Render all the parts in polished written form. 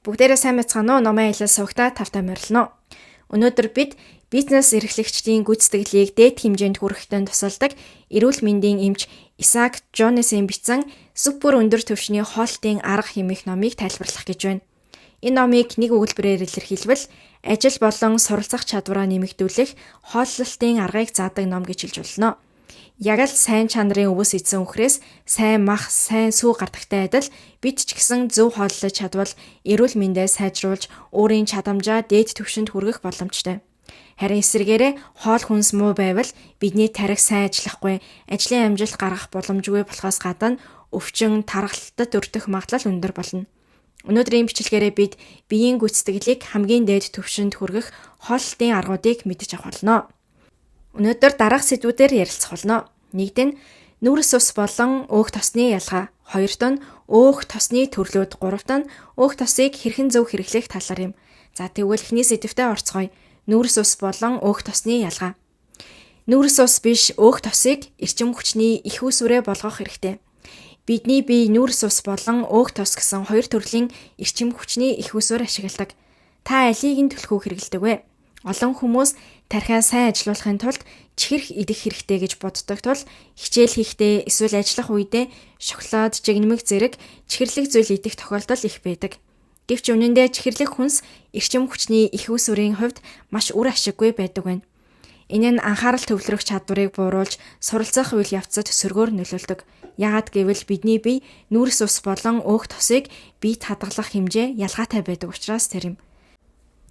Бүгдээрээ сайн байцгаана уу? Номын аялал суугтаа тавтай морилно. Өнөөдөр бид бизнес эрхлэгчдийн гүйцэтгэлийг дээд хэмжээнд хүрэхтэй тусалдаг эрүүл мэндийн эмч Исаак Жонесийн бичсэн супер өндөр түвшний хоолтын арга хэмээх номыг тайлбарлах гэж байна. Энэ номыг нэг өгүүлбэрээр илэрхийлбэл ажил болон суралцах чадвараа нэмэгдүүлэх хооллолтын аргыг заадаг ном гэж хэлж болно. Яг л сайн чанарын өвөс идсэн үхрээс сайн мах, сайн сүү гардагтай адил бид ч гэсэн зөв хооллож чадвал эрүүл мэндээ сайжруулж өөрийн чадамжаа дээд түвшинд хүргэх боломжтой. Харин эсвэргээрээ хоол хүнс муу байвал бидний тарих сайн ажиллахгүй, ажлын амжилт гаргах боломжгүй болохоос гадна өвчин, тархалтад өртөх магадлал өндөр болно. Өнөөдрийн бичлэгээрээ бид биеийн гүйцэтгэлийг хамгийн дээд түвшинд хүргэх хооллолтын аргуудыг мэдэж авах болно. Өнөөдөр дараах сэдвүүдээр ярилцах болно. Нэгд нь нүрс ус болон өөх тосны ялгаа, хоёрт нь өөх тосны төрлүүд, гуравт нь өөх тосыг хэрхэн зөв хэрэглэх талаар юм. За тэгвэл эхний сэдвтээ орцгоё. Нүрс ус болон өөх тосны ялгаа. Нүрс ус биш өөх тосыг эрчим хүчний их усүрээ болгох хэрэгтэй. Бидний бие нүрс ус болон өөх тос гэсэн хоёр төрлийн эрчим хүчний их усүр ашигладаг. Та алийг нь түлхүү хэрэглэдэг вэ? Олон хүмүүс тархиа сайн ажилуулахын тулд чихэрх идэх хэрэгтэй гэж боддог тул хичээл хийхдээ эсвэл ажиллах үедээ шоколад, жигнэмэг зэрэг чихэрлэг зүйл идэх тохиолдол их байдаг. Гэвч үнэндээ чихэрлэг хүнс эрчим хүчний их усүрийн хувьд маш үр ашиггүй байдаг байна. Энэ нь анхаарал төвлөрөх чадварыг бууруулж суралцах үйл явцад сөргөөр нөлөөлдөг. Яагад гэвэл бидний бие нүрс ус болон өөх тосыг биед хадгалах хэмжээ ялгаатай байдаг учраас тэр юм.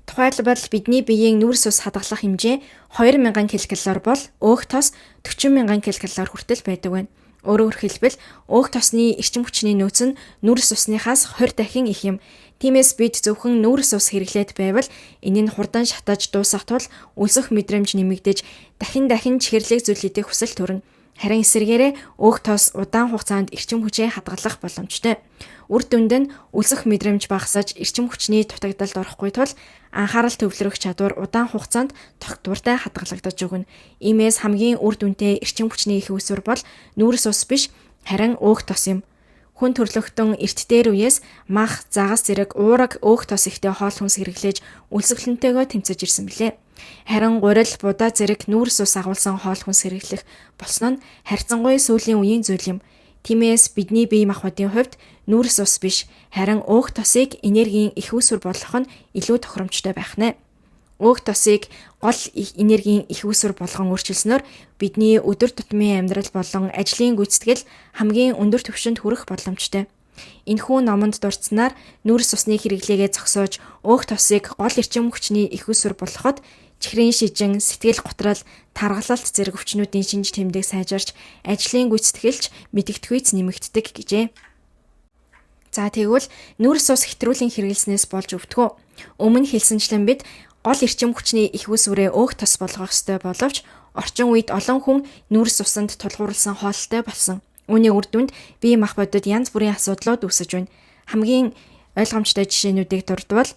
Тухайлбал бидний биеийн нүрс ус хадгалах хэмжээ 2000 ккал бол өөх тос 40,000 ккал хүртэл байдаг байна. Өөрөөр хэлбэл өөх тосны эрчим хүчний нөөц нь нүрс усныхаас 20 дахин их юм. Тиймээс бид зөвхөн нүрс ус хэрэглээд байвал энэ нь хурдан шатаж дуусах тул өлсөх мэдрэмж нэмэгдэж дахин чихэрлэг зүйл идэх хүсэл төрнө. Харин эсвэргээрээ өөх тос удаан хугацаанд эрчим хүчээ хадгалах боломжтой. Үр дүнд нь өлсөх мэдрэмж багасаж эрчим хүчний дутагдалд орохгүй тул анхаарал төвлөрөх чадвар удаан хугацаанд тогтвортой хадгалагдаж өгнө. Иймээс хамгийн үр дүнтэй эрчим хүчний их усүр бол нүрс ус биш, харин өөх тос юм. Хүн төрлөختөн эрт дээр үеэс мах, загас зэрэг уураг өөх тос ихтэй хоол хүнс хэрэглээж өлсгөлөнтэйгөө тэмцэж ирсэн билээ. Харин гурил, будаа зэрэг нүрс ус агуулсан хоол хүнс хэрэглэх болсон нь харьцангуй сүүлийн үеийн зүйл юм. Тиймээс бидний бие махбодын хувьд нүрс ус биш, харин өөх тосыг энергийн их усүр болгох нь илүү тохиромжтой байх нэ. Өөх тосыг гол энергийн их усүр болгон өөрчилснөөр бидний өдөр тутмын амьдрал болон ажлын гүйцэтгэл хамгийн өндөр түвшинд хүрэх боломжтой. Энэхүү номонд дурдсанаар нүрс усны хэрэглээгээ зогсоож өөх тосыг гол эрчим хүчний их усүр болгоход чихрийн шижин, сэтгэл готрал, таргалалт зэрэг өвчнүүдийн шинж тэмдэг сайжирч ажлын гүйцэтгэлч мэдэгдэхүйц нэмэгддэг гэжээ. За тэгвэл нүрс ус хэтрүүлэн хэрэглэснээс болж өвдгөө. Өмнө хэлсэнчлэн бид гол эрчим хүчний их усүрээ өөх тос болгох ёстой боловч орчин үед олон хүн нүрс усанд тулгуурласан хоолтой болсон. Үүний үр дүнд бие махбодод янз бүрийн асуудлууд үүсэж байна. Хамгийн ойлгомжтой жишээнүүдийг дурдвал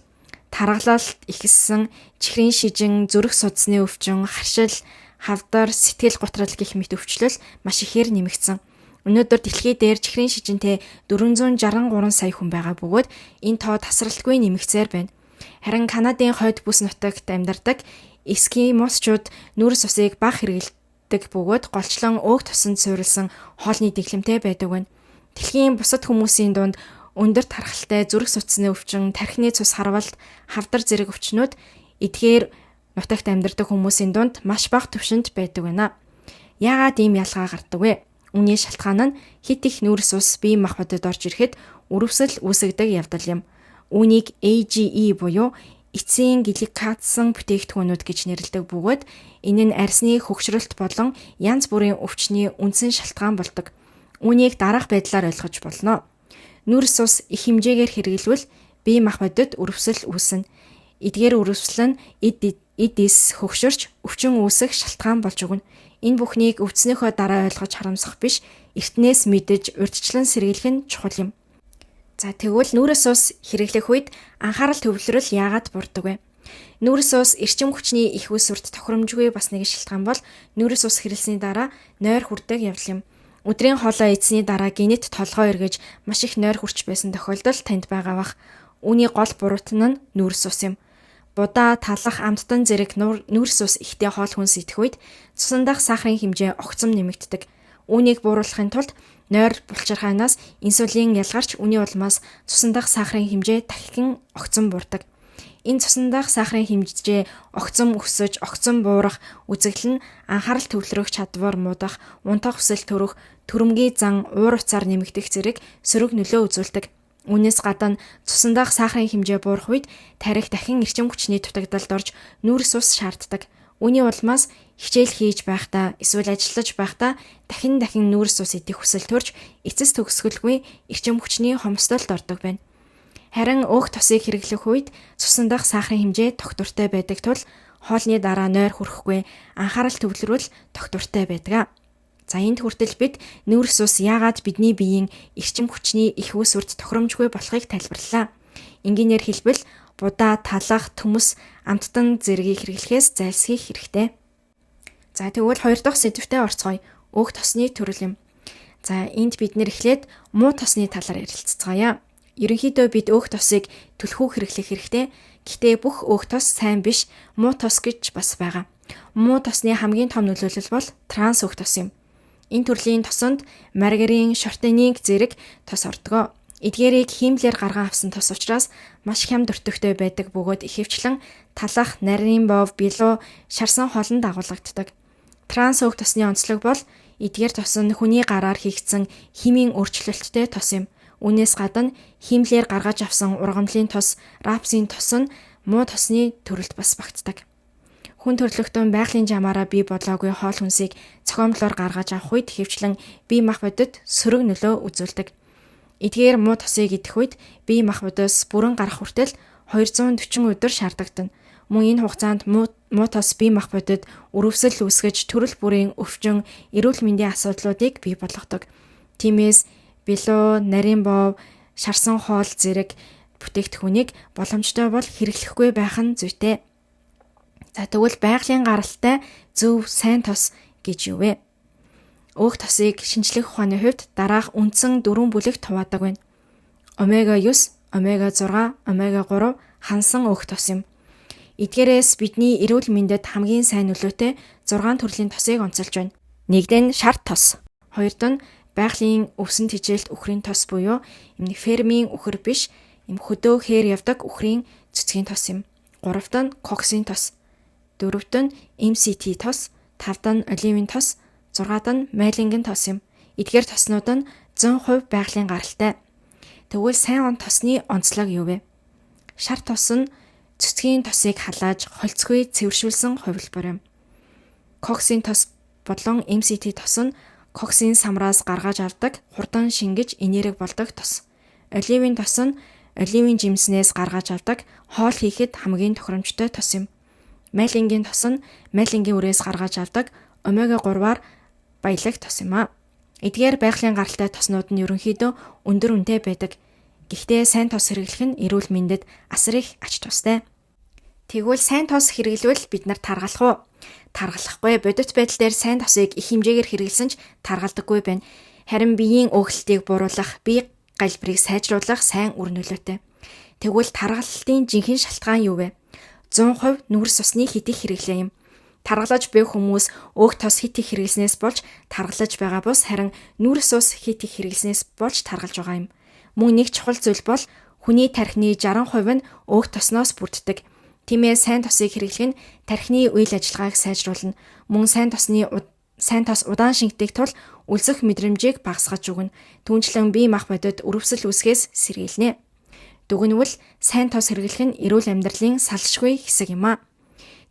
таргалалт ихссэн, чихрийн шижин, зүрх судасны өвчин, харшил, хавдар, сэтгэл готрал гэх мэт өвчлөл маш ихээр нэмэгдсэн. Өнөөдөр дэлхий дээр чихрийн шижинтэй 463 сая хүн байгаа бөгөөд энэ тоо тасралтгүй нэмэгцээр байна. Харин Канадын хойд бүс нутагт амьдардаг эскимосчууд нүрс усыг бага хэрэглэдэг бөгөөд голчлон өөх тосонд суурилсан хоолны дэглэмтэй байдаг байна. Дэлхийн бусад хүмүүсийн дунд өндөр тархалтай, зүрх судасны өвчин, тархины цус харвалт, хавдар зэрэг өвчнүүд эдгээр нутагт амьдардаг хүмүүсийн дунд маш бага түвшинд байдаг байна. Яагаад ийм ялгаа гардаг вэ? Үүний шалтгаан нь хит их нүрс ус бие махбодод орж ирэхэд өрөвсөл үүсгдэг явдал юм. Үүнийг AGE буюу эцсийн гликатсан бүтээгдэхүүнүүд гэж нэрлэдэг бөгөөд энэ нь арьсны хөгшрөлт болон янз бүрийн өвчний үндсэн шалтгаан болдог. Үүнийг дараах байдлаар ойлгож болно. Нүрс ус их хэмжээгээр хэрэглэвэл бие махбодод өрөвсөл үүснэ. Эдгээр өрөвсөл нь эд эс хөгшөрч өвчин үүсэх шалтгаан болж өгнө. Энэ бүхнийг өвдснөөхөө дараа ойлгож харамсах биш, эртнээс мэдэж урьдчилан сэргийлэх нь чухал юм. За тэгвэл нүрс ус хэрэглэх үед анхаарал төвлөрөл яагаад бурдаг вэ? Нүрс ус эрчим хүчний их усүрт тохиромжгүй бас нэг шалтгаан бол нүрс ус хэрэглэсний дараа нойр хүрдэг явдал юм. Өдрийн хоолоо идсэний дараа гинэт толгой эргэж маш их нойр хүрч байсан тохиолдол танд байгаа бах. Үүний гол буруутан нь нүүрс ус юм. Будаа, талах, амттан зэрэг нүүрс ус ихтэй хоол хүнс идэх үед цусан дах сахарын хэмжээ огцом нэмэгддэг. Үүнийг бууруулахын тулд нойр булчирхаанаас инсулин ялгарч үүний улмаас цусан дах сахарын хэмжээ дахин огцом буурдаг. Энэ цусан дах сахарын хэмжээ огцом өсөж, огцом буурах үзэгдэл нь анхаарал төвлөрөх чадвар муудах, унтах хүсэл төрөх, төрөмгийн зан, уур уцаар нэмэгдэх зэрэг сөрөг нөлөө үзүүлдэг. Үүнээс гадна цусан дах сахарын хэмжээ буурах үед тарих дахин эрчим хүчний дутагдалд орж нүүрс ус шаарддаг. Үүний улмаас хичээл хийж байхдаа эсвэл ажиллаж байхдаа дахин нүүрс ус идэх хүсэл төрж эцэс төгсгөлгүй эрчим хүчний хомсдолд ордог байна. Харин өөх тосыг хэрэглэх үед цусан дах сахарын хэмжээ тогтвортой байдаг тул хоолны дараа нойр хүрэхгүй анхаарал төвлөрвөл тогтвортой байдаг. За энд хүртэл бид нүүрс ус яагаад бидний биеийн эрчим хүчний их үүсвэрт тохиромжгүй болохыг тайлбарлалаа. Энгийнээр хэлбэл будаа, талах, төмөс, амттан зэргийг хэрэглэхээс зайлсхийх хэрэгтэй. За тэгвэл 2 дахь сэдвтэ орцгоё. Өөх тосны төрөл юм. За энд бид нэр эхлээд муу тосны талаар ярилцгаая. Ерөнхийдөө бид өөх тосыг түлхүү хэрэглэх хэрэгтэй. Гэхдээ бүх өөх тос сайн биш, муу тос гэж бас байгаа. Муу тосны хамгийн том нөлөөлөл бол транс өөх тос юм. Энэ төрлийн тосонд маргарин, шортеник зэрэг тос ордог. Эдгээрийг хиймлэр гарган авсан тос учраас маш хямд өртөгтэй байдаг бөгөөд ихэвчлэн талах, нарийн бов, билуу, шарсан хоолнд агуулгаддаг. Транс өөх тосны онцлог бол эдгээр тос нь хүний гараар хийгдсэн химийн өөрчлөлттэй тос юм. Үүнээс гадна хиймлэр гаргаж авсан ургамлын тос, рапсын тос нь муу тосны төрөлд бас багтдаг. Хүн төрөлхтөн байгалийн жамаараа бий болоогүй хоол хүнсийг цохиомлоор гаргаж авах үед хэвчлэн бие махбодод сөрөг нөлөө үзүүлдэг. Эдгээр муу тосыг идэх үед бие махбодоос бүрэн гарах хүртэл 240 өдөр шаардагдана. Мөн энэ хугацаанд муу тос бие махбодод өрөвсөл үүсгэж төрөл бүрийн өвчин, эрүүл мэндийн асуудлуудыг бий болгодог. Тиймээс билуу, нарийн бов, шарсан хоол зэрэг бүтээгдэхүүнийг боломжтой бол хэрэглэхгүй байх нь зүйтэй. За тэгвэл байгалийн гаралтай зөв сайн тос гэж юу вэ? Өөх тосыг шинжлэх ухааны хувьд дараах үндсэн 4 бүлэгт хуваадаг байна. Омега 9, омега 6, омега 3 хансан өөх тос юм. Эдгээрээс бидний эрүүл мэндэд хамгийн сайн нөлөөтэй 6 төрлийн тосыг онцолж байна. Нэгд нь шарт тос, хоёрд нь байгалийн өвсөн тэжээлт үхрийн тос буюу энэ фермийн үхэр биш, энэ хөдөө хээр явдаг үхрийн цэцгийн тос юм. Гуравт нь коксийн тос, дөрөвт нь MCT тос, тавд нь оливын тос, зургаад нь майлингийн тос юм. Эдгээр тоснууд нь 100% байгалийн гаралтай. Тэгвэл сайн тосны онцлог юу вэ? Шар тос нь цэцгийн тосыг халааж холцгүй цэвэршүүлсэн хувилбар юм. Коксийн тос болон MCT тос нь коксийн самраас гаргаж авдаг, хурдан шингэж энерги болдог тос. Оливын тос нь оливын жимснээс гаргаж авдаг, хоол хийхэд хамгийн тохиромжтой тос юм. Майлингийн тос нь майлингийн үрээс гаргаж авдаг омега 3-аар баялаг тос юм а. Эдгээр байгалийн гаралтай тоснууд нь ерөнхийдөө өндөр үнэтэй байдаг. Гэхдээ сайн тос хэрэглэх нь эрүүл мэндэд асар их ач тустай. Тэгвэл сайн тос хэрэглэвэл бид нар таргалах уу? Таргалахгүй. Бодит байдал дээр сайн тосыг их хэмжээгээр хэрэглэсэн ч таргалдаггүй байна. Харин биеийн өөхлөлтийг бууруулах, бие галбирыг сайжруулах сайн үр нөлөөтэй. Тэгвэл таргалтын жинхэнэ шалтгаан юу вэ? 100% нүүрс усны хитийг хэрэглээ юм. Таргалаж буй хүмүүс өөх тос хитийг хэрэглэснээс болж таргалаж байгаа бус харин нүүрс ус хитийг хэрэглэснээс болж таргалж байгаа юм. Мөн нэг чухал зүйл бол хүний тархины 60% нь өөх тосноос бүрддэг. Тиймээс сайн тосыг хэрэглэх нь тархины үйл ажиллагааг сайжруулна. Мөн сайн тос удаан шингдэг тул үлсэх мэдрэмжийг багасгаж өгнө. Түүнчлэн бие махбодод өрөвсөл үүсгэхээс сэргийлнэ. Дүгнвэл сайн тос хэрэглэх нь эрүүл амьдралын салшгүй хэсэг юм а.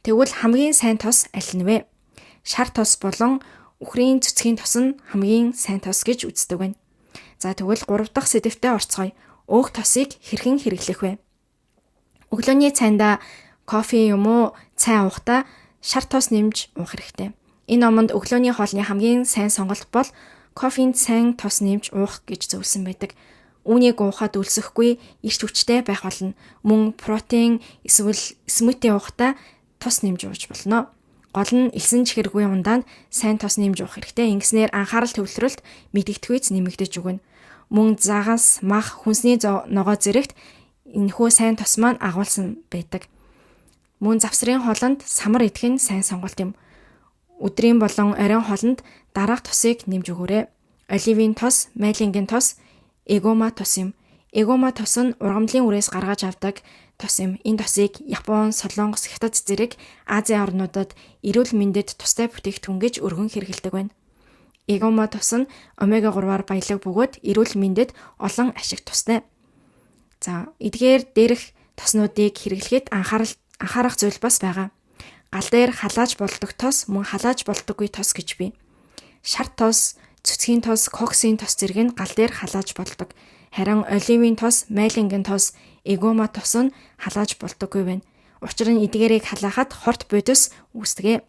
Тэгвэл хамгийн сайн тос аль нь вэ? Шар тос болон үхрийн цэцгийн тос нь хамгийн сайн тос гэж үздэг байна. За тэгвэл 3 дахь сэдвтэ орцгоё. Өөх тосыг хэрхэн хэрэглэх вэ? Өглөөний цайндаа кофе юм уу, цай уухтаа шар тос нэмж уух хэрэгтэй. Энэ номонд өглөөний хоолны хамгийн сайн сонголт бол кофеин сайн тос нэмж уух гэж зөвлөсөн байдаг. Үүнийг уухад өлсөхгүй, эрч хүчтэй байх болно. Мөн протеин эсвэл смути уухтаа тос нэмж ууж болно. Гол нь элсэн чихэргүй ундаанд сайн тос нэмж уух хэрэгтэй. Ингэснээр анхаарал төвлөрөлт мэдэгдэхүйц нэмэгдэж өгнө. Мөн загас, мах, хүнсний ногоо зэрэгт энэхүү сайн тос маань агуулсан байдаг. Мөн завсрын хоолнд самар идэх нь сайн сонголт юм. Өдрийн болон оройн хоолнд дараах тосыг нэмж өгөөрэй. Оливын тос, майлингийн тос, эгома тос юм. Эгома тос нь ургамлын үрээс гаргаж авдаг тос юм. Энэ тосыг Япон, Солонгос, Хятад зэрэг Азийн орнуудад эрүүл мэндэд тустай бүтээгдэхүүн гэж өргөн хэрэглэдэг байна. Эгома тос нь омега 3-аар баялаг бөгөөд эрүүл мэндэд олон ашиг тустай. За, эдгээр дээрх тоснуудыг хэрэглэхэд анхаарах зүйл бас байгаа. Гал дээр халааж болдог тос мөн халааж болдоггүй тос гэж бий. Шар тос, цэцгийн тос, коксын тос зэрэг нь гал дээр халааж болдог. Харин оливын тос, майлингийн тос, эгома тос нь халааж болдоггүй байна. Учир нь эдгээрийг халаахад хорт бодис үүсдэг.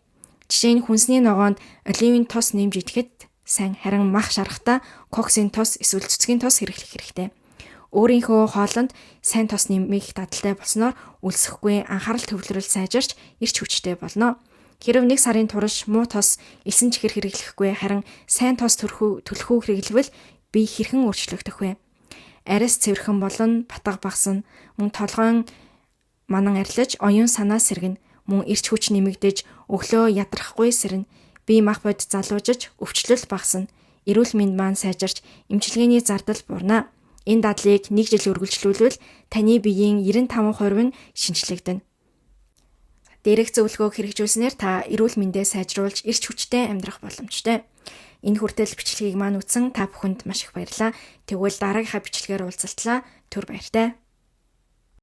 Жишээ нь хүнсний ногоонд оливын тос нэмж идэхэд сайн, харин мах шарахтаа коксын тос эсвэл цэцгийн тос хэрэглэх хэрэгтэй. Өөрийнхөө хоолнд сайн тос нэмэх дадалтай болсноор үлсэхгүй, анхаарал төвлөрөл сайжирч эрч хүчтэй болно. Хэрэв 1 сарын турш муу тос элсэн чихэр хэрэглэхгүй, харин сайн тос төлхөө хэрэглэвэл бие хэрхэн өөрчлөгдөх вэ? Арьс цэвэрхэн болон батга багасна, мөн толгойн манан арилж, оюун санаа сэргэнэ, мөн эрч хүч нэмэгдэж, өглөө ядрахгүй сэрнэ, бие мах бод залуужиж, өвчлөл багасна, эрүүл мэнд маань сайжирч, эмчилгээний зардал буурна. Энэ дадлыг 1 жил үргэлжлүүлвэл таны биеийн 95% нь шинжлэгдэнэ. Дээрх зөвлөгөөг хэрэгжүүлснээр та эрүүл мэндээ сайжруулж эрч хүчтэй амьдрах боломжтой. Энэ хүртэл бичлэгийг маань үзсэн та бүхэнд маш их баярлалаа. Тэгвэл дараагийнхаа бичлэгээр уулзалтлаа. Түр баяртай.